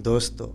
दोस्तों,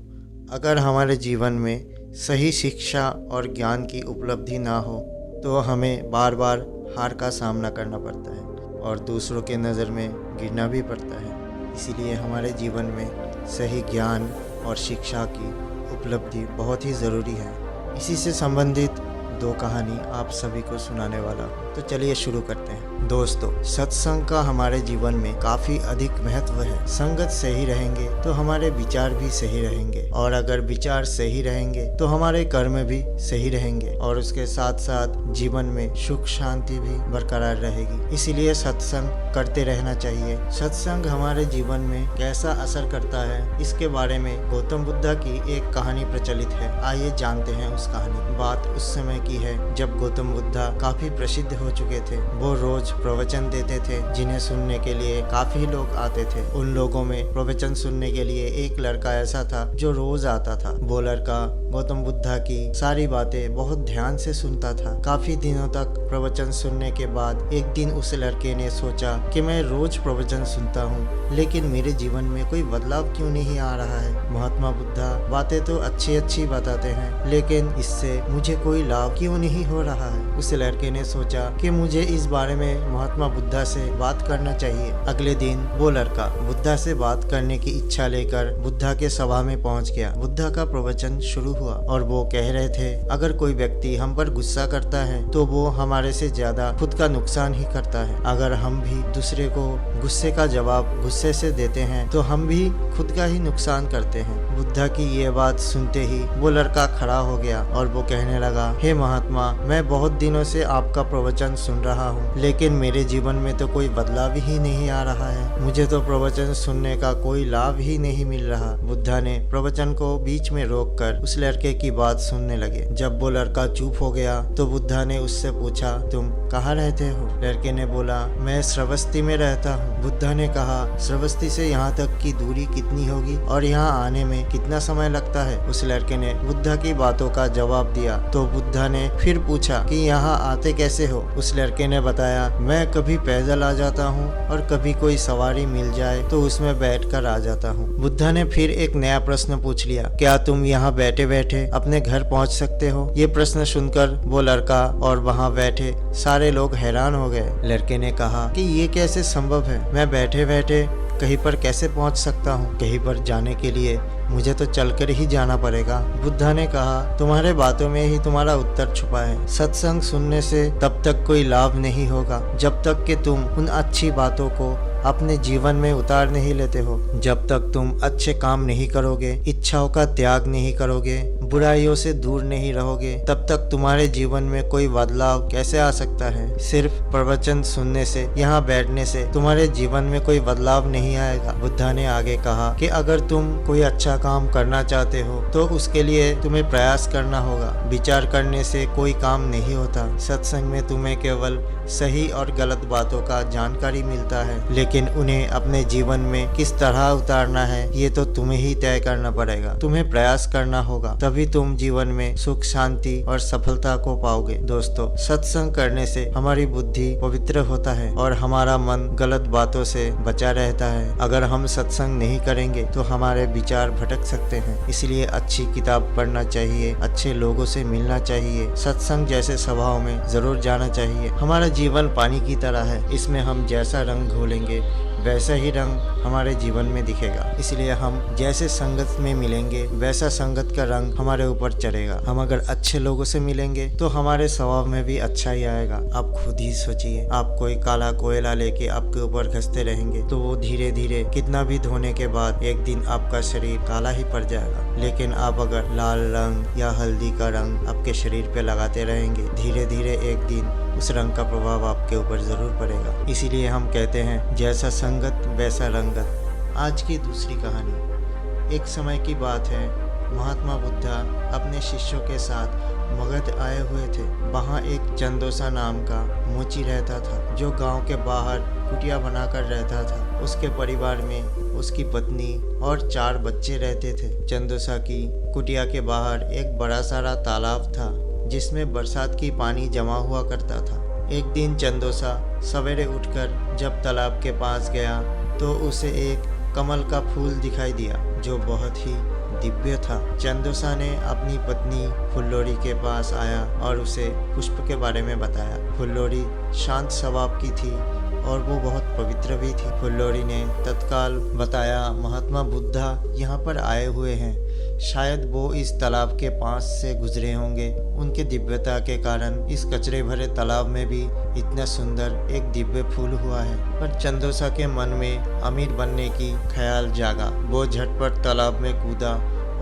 अगर हमारे जीवन में सही शिक्षा और ज्ञान की उपलब्धि ना हो तो हमें बार बार हार का सामना करना पड़ता है और दूसरों के नज़र में गिरना भी पड़ता है। इसीलिए हमारे जीवन में सही ज्ञान और शिक्षा की उपलब्धि बहुत ही ज़रूरी है। इसी से संबंधित दो कहानी आप सभी को सुनाने वाला हूँ। तो चलिए शुरू करते हैं। दोस्तों, सत्संग का हमारे जीवन में काफ़ी अधिक महत्व है। संगत सही रहेंगे तो हमारे विचार भी सही रहेंगे, और अगर विचार सही रहेंगे तो हमारे कर्म भी सही रहेंगे, और उसके साथ साथ जीवन में सुख शांति भी बरकरार रहेगी। इसीलिए सत्संग करते रहना चाहिए। सत्संग हमारे जीवन में कैसा असर करता है, इसके बारे में गौतम बुद्धा की एक कहानी प्रचलित है। आइए जानते हैं उस कहानी। बात उस समय की है जब गौतम बुद्धा काफी प्रसिद्ध हो चुके थे। वो रोज प्रवचन देते थे, जिन्हें सुनने के लिए काफी लोग आते थे। उन लोगों में प्रवचन सुनने के लिए एक लड़का ऐसा था जो रोज आता था। वो लड़का गौतम बुद्धा की सारी बातें बहुत ध्यान से सुनता था। काफी दिनों तक प्रवचन सुनने के बाद एक दिन उस लड़के ने सोचा कि मैं रोज प्रवचन सुनता हूँ, लेकिन मेरे जीवन में कोई बदलाव क्यों नहीं आ रहा है। महात्मा बुद्धा बातें तो अच्छी बताते हैं, लेकिन इससे मुझे कोई लाभ क्यों नहीं हो रहा है। उस लड़के ने सोचा कि मुझे इस बारे में महात्मा बुद्धा से बात करना चाहिए। अगले दिन वो लड़का बुद्धा से बात करने की इच्छा लेकर बुद्धा के सभा में पहुंच गया। बुद्धा का प्रवचन शुरू हुआ और वो कह रहे थे, अगर कोई व्यक्ति हम पर गुस्सा करता है तो वो हमारे से ज्यादा खुद का नुकसान ही करता है। अगर हम भी दूसरे को गुस्से का जवाब गुस्से से देते हैं तो हम भी खुद का ही नुकसान करते हैं। बुद्धा की ये बात सुनते ही वो लड़का खड़ा हो गया और वो कहने लगा, हे महात्मा, मैं बहुत दिनों से आपका प्रवचन सुन रहा हूँ, लेकिन मेरे जीवन में तो कोई बदलाव ही नहीं आ रहा है। मुझे तो प्रवचन सुनने का कोई लाभ ही नहीं मिल रहा। बुद्धा ने प्रवचन को बीच में रोककर उस लड़के की बात सुनने लगे। जब वो लड़का चुप हो गया तो बुद्धा ने उससे पूछा, तुम कहाँ रहते हो? लड़के ने बोला, मैं श्रावस्ती में रहता हूँ। बुद्धा ने कहा, श्रावस्ती से यहाँ तक की दूरी कितनी होगी और यहाँ आने में कितना समय लगता है? उस लड़के ने बुद्धा की बातों का जवाब दिया। तो बुद्धा ने फिर पूछा कि यहाँ आते कैसे हो? उस लड़के ने बताया, मैं कभी पैदल आ जाता हूँ और कभी कोई सवारी मिल जाए तो उसमें बैठकर आ जाता हूँ। बुद्धा ने फिर एक नया प्रश्न पूछ लिया, क्या तुम यहाँ बैठे बैठे अपने घर पहुँच सकते हो? ये प्रश्न सुनकर वो लड़का और वहाँ बैठे सारे लोग हैरान हो गए। लड़के ने कहा कि ये कैसे संभव है? मैं बैठे बैठे कहीं पर कैसे पहुंच सकता हूं? कहीं पर जाने के लिए मुझे तो चलकर ही जाना पड़ेगा। बुद्धा ने कहा, तुम्हारे बातों में ही तुम्हारा उत्तर छुपा है। सत्संग सुनने से तब तक कोई लाभ नहीं होगा जब तक कि तुम उन अच्छी बातों को अपने जीवन में उतार नहीं लेते हो। जब तक तुम अच्छे काम नहीं करोगे, इच्छाओं का त्याग नहीं करोगे, बुराइयों से दूर नहीं रहोगे, तब तक तुम्हारे जीवन में कोई बदलाव कैसे आ सकता है? सिर्फ प्रवचन सुनने से, यहाँ बैठने से तुम्हारे जीवन में कोई बदलाव नहीं आएगा। बुद्धा ने आगे कहा कि अगर तुम कोई अच्छा काम करना चाहते हो तो उसके लिए तुम्हें प्रयास करना होगा। विचार करने से कोई काम नहीं होता। सत्संग में तुम्हें केवल सही और गलत बातों का जानकारी मिलता है, लेकिन उन्हें अपने जीवन में किस तरह उतारना है ये तो तुम्हें ही तय करना पड़ेगा। तुम्हें प्रयास करना होगा, तभी तुम जीवन में सुख शांति और सफलता को पाओगे। दोस्तों, सत्संग करने से हमारी बुद्धि पवित्र होता है और हमारा मन गलत बातों से बचा रहता है। अगर हम सत्संग नहीं करेंगे तो हमारे विचार भटक सकते हैं। इसलिए अच्छी किताब पढ़ना चाहिए, अच्छे लोगों से मिलना चाहिए, सत्संग जैसे सभाओं में जरूर जाना चाहिए। हमारा जीवन पानी की तरह है, इसमें हम जैसा रंग घोलेंगे वैसा ही रंग हमारे जीवन में दिखेगा। इसलिए हम जैसे संगत में मिलेंगे वैसा संगत का रंग हमारे ऊपर चढ़ेगा। हम अगर अच्छे लोगों से मिलेंगे तो हमारे स्वभाव में भी अच्छा ही आएगा। आप खुद ही सोचिए, आप कोई काला कोयला लेके आपके ऊपर घसते रहेंगे तो वो धीरे धीरे कितना भी धोने के बाद एक दिन आपका शरीर काला ही पड़ जाएगा। लेकिन आप अगर लाल रंग या हल्दी का रंग आपके शरीर पे लगाते रहेंगे, धीरे धीरे एक दिन उस रंग का प्रभाव आपके ऊपर जरूर पड़ेगा। इसीलिए हम कहते हैं, जैसा संगत वैसा रंगत। आज की दूसरी कहानी। एक समय की बात है, महात्मा बुद्धा अपने शिष्यों के साथ मगध आए हुए थे। वहाँ एक चंदोसा नाम का मोची रहता था, जो गांव के बाहर कुटिया बनाकर रहता था। उसके परिवार में उसकी पत्नी और 4 बच्चे रहते थे। चंदोसा की कुटिया के बाहर एक बड़ा सारा तालाब था, जिसमें बरसात की पानी जमा हुआ करता था। एक दिन चंदोसा सवेरे उठकर जब तालाब के पास गया तो उसे एक कमल का फूल दिखाई दिया, जो बहुत ही दिव्य था। चंदोसा ने अपनी पत्नी फुल्लोरी के पास आया और उसे पुष्प के बारे में बताया। फुल्लोरी शांत स्वभाव की थी और वो बहुत पवित्र भी थी। फुल्लोरी ने तत्काल बताया, महात्मा बुद्धा यहाँ पर आए हुए हैं। शायद वो इस तालाब के पास से गुजरे होंगे। उनके दिव्यता के कारण इस कचरे भरे तालाब में भी इतना सुंदर एक दिव्य फूल हुआ है। पर चंदोसा के मन में अमीर बनने की ख्याल जागा। वो झटपट तालाब में कूदा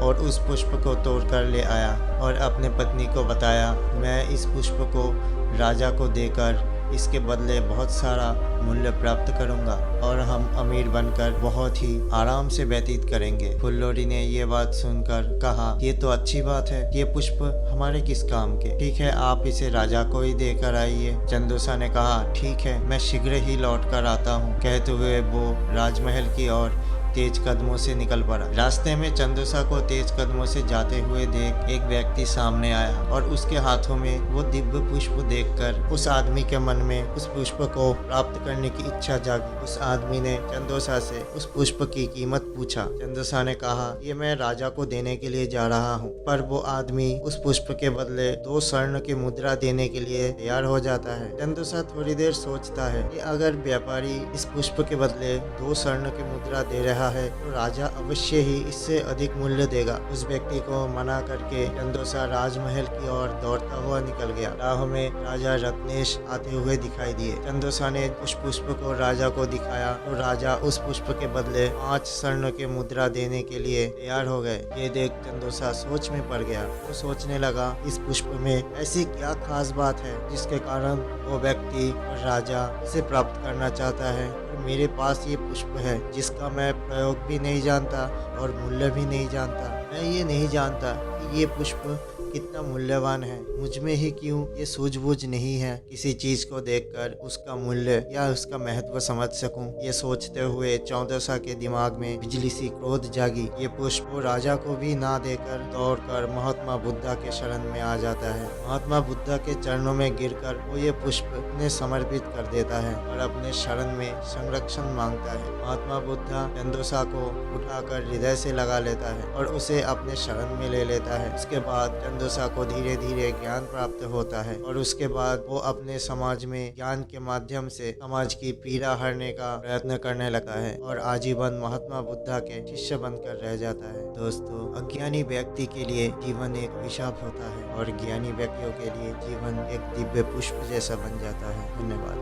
और उस पुष्प को तोड़कर ले आया और अपने पत्नी को बताया, मैं इस पुष्प को राजा को देकर इसके बदले बहुत सारा मूल्य प्राप्त करूंगा और हम अमीर बनकर बहुत ही आराम से व्यतीत करेंगे। फुल्लोरी ने ये बात सुनकर कहा, ये तो अच्छी बात है, ये पुष्प हमारे किस काम के? ठीक है, आप इसे राजा को ही देकर आइए। चंदोसा ने कहा, ठीक है, मैं शीघ्र ही लौट कर आता हूँ। कहते हुए वो राजमहल की ओर तेज कदमों से निकल पड़ा। रास्ते में चंदोसा को तेज कदमों से जाते हुए देख एक व्यक्ति सामने आया और उसके हाथों में वो दिव्य पुष्प देखकर उस आदमी के मन में उस पुष्प को प्राप्त करने की इच्छा जागी। उस आदमी ने चंदोसा से उस पुष्प की कीमत पूछा। चंदोसा ने कहा, ये मैं राजा को देने के लिए जा रहा हूँ। पर वो आदमी उस पुष्प के बदले 2 स्वर्ण की मुद्रा देने के लिए तैयार हो जाता है। चंदोसा थोड़ी देर सोचता है कि अगर व्यापारी इस पुष्प के बदले 2 स्वर्ण की मुद्रा दे रहा है तो राजा अवश्य ही इससे अधिक मूल्य देगा। उस व्यक्ति को मना करके चंदोसा राजमहल की ओर दौड़ता हुआ निकल गया। राह में राजा रत्नेश आते हुए दिखाई दिए। चंदोसा ने उस पुष्प को राजा को दिखाया तो राजा उस पुष्प के बदले 5 स्वर्ण के मुद्रा देने के लिए तैयार हो गए। ये देख चंदोसा सोच में पड़ गया। वो सोचने लगा, इस पुष्प में ऐसी क्या खास बात है जिसके कारण वो व्यक्ति और राजा इसे प्राप्त करना चाहता है। मेरे पास ये पुष्प है जिसका मैं प्रयोग भी नहीं जानता और मूल्य भी नहीं जानता। मैं ये नहीं जानता कि ये पुष्प कितना मूल्यवान है। मुझ में ही क्यों ये सूझबूझ नहीं है किसी चीज को देखकर उसका मूल्य या उसका महत्व समझ सकूं। ये सोचते हुए चंदोसा के दिमाग में बिजली सी क्रोध जागी। ये पुष्प वो राजा को भी ना देकर दौड़कर महात्मा बुद्धा के शरण में आ जाता है। महात्मा बुद्धा के चरणों में गिरकर वो ये पुष्प उन्हें समर्पित कर देता है और अपने शरण में संरक्षण मांगता है। महात्मा बुद्धा चंदोसा को उठाकर हृदय से लगा लेता है और उसे अपने शरण में ले लेता है। उसके बाद चंदोसा को धीरे धीरे ज्ञान प्राप्त होता है और उसके बाद वो अपने समाज में ज्ञान के माध्यम से समाज की पीड़ा हरने का प्रयत्न करने लगता है और आजीवन महात्मा बुद्धा के शिष्य बनकर रह जाता है। दोस्तों, अज्ञानी व्यक्ति के लिए जीवन एक अभिशाप होता है और ज्ञानी व्यक्तियों के लिए जीवन एक दिव्य पुष्प जैसा बन जाता है। धन्यवाद।